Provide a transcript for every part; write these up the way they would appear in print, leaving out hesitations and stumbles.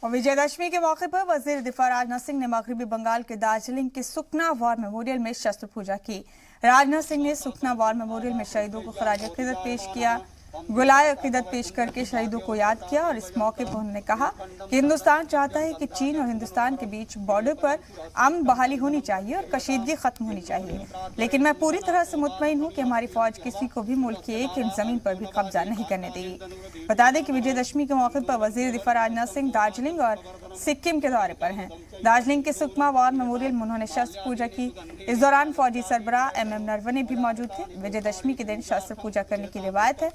और विजयदशमी के मौके पर वजीर दिफा राजनाथ सिंह ने मगरबी बंगाल के दार्जिलिंग के सुखना वॉर मेमोरियल में शस्त्र पूजा की। राजनाथ सिंह ने सुखना वॉर मेमोरियल में शहीदों को खराज अकीदत पेश किया, गुलाए अकीदत पेश करके शहीदों को याद किया। और इस मौके पर उन्होंने कहा कि हिंदुस्तान चाहता है कि चीन और हिंदुस्तान के बीच बॉर्डर पर अमन बहाली होनी चाहिए और कशीदगी खत्म होनी चाहिए, लेकिन मैं पूरी तरह से मुतमईन हूं कि हमारी फौज किसी को भी मुल्क की एक इंच जमीन पर भी कब्जा नहीं करने देगी। बता दें कि विजयदशमी के मौके पर वजीर दिफा राजनाथ सिंह दार्जिलिंग और सिक्किम के दौरे पर हैं। दार्जिलिंग के सुकमा वॉर मेमोरियल में उन्होंने शस्त्र पूजा की। इस दौरान फौजी सरबराह MM नरवणे भी मौजूद थे। विजयदशमी के दिन शस्त्र पूजा करने की रिवायत है।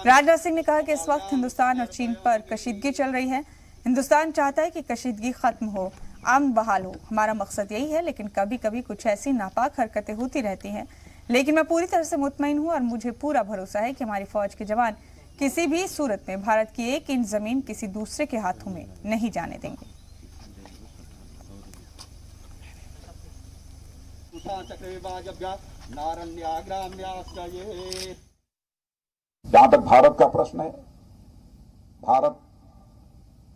राजनाथ सिंह ने कहा कि इस वक्त हिंदुस्तान और चीन पर कशीदगी चल रही है। हिंदुस्तान चाहता है कि कशीदगी खत्म हो, अमन बहाल हो। हमारा मकसद यही है, लेकिन कभी कभी कुछ ऐसी नापाक हरकतें होती रहती हैं, लेकिन मैं पूरी तरह से मुतमईन हूँ और मुझे पूरा भरोसा है कि हमारी फौज के जवान किसी भी सूरत में भारत की एक इंच जमीन किसी दूसरे के हाथों में नहीं जाने देंगे। जहां तक भारत का प्रश्न है, भारत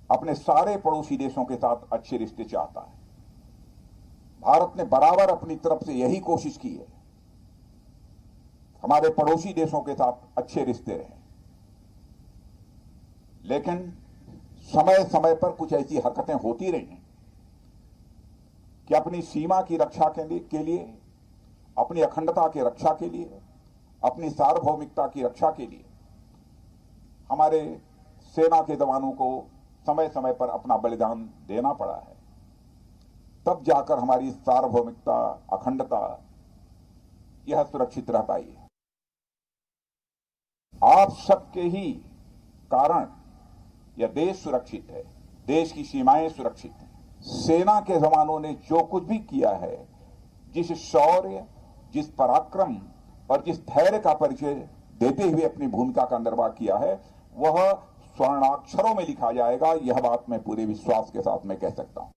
अपने सारे पड़ोसी देशों के साथ अच्छे रिश्ते चाहता है। भारत ने बराबर अपनी तरफ से यही कोशिश की है, हमारे पड़ोसी देशों के साथ अच्छे रिश्ते रहे, लेकिन समय समय पर कुछ ऐसी हरकतें होती रही हैं कि अपनी सीमा की रक्षा के लिए, अपनी अखंडता की रक्षा के लिए, अपनी सार्वभौमिकता की रक्षा के लिए हमारे सेना के जवानों को समय समय पर अपना बलिदान देना पड़ा है। तब जाकर हमारी सार्वभौमिकता, अखंडता यह सुरक्षित रह पाई है। आप सबके ही कारण यह देश सुरक्षित है, देश की सीमाएं सुरक्षित हैं। सेना के जवानों ने जो कुछ भी किया है, जिस शौर्य, जिस पराक्रम और जिस धैर्य का परिचय देते हुए अपनी भूमिका का निर्वाह किया है, वह स्वर्णाक्षरों में लिखा जाएगा। यह बात मैं पूरे विश्वास के साथ में कह सकता हूं।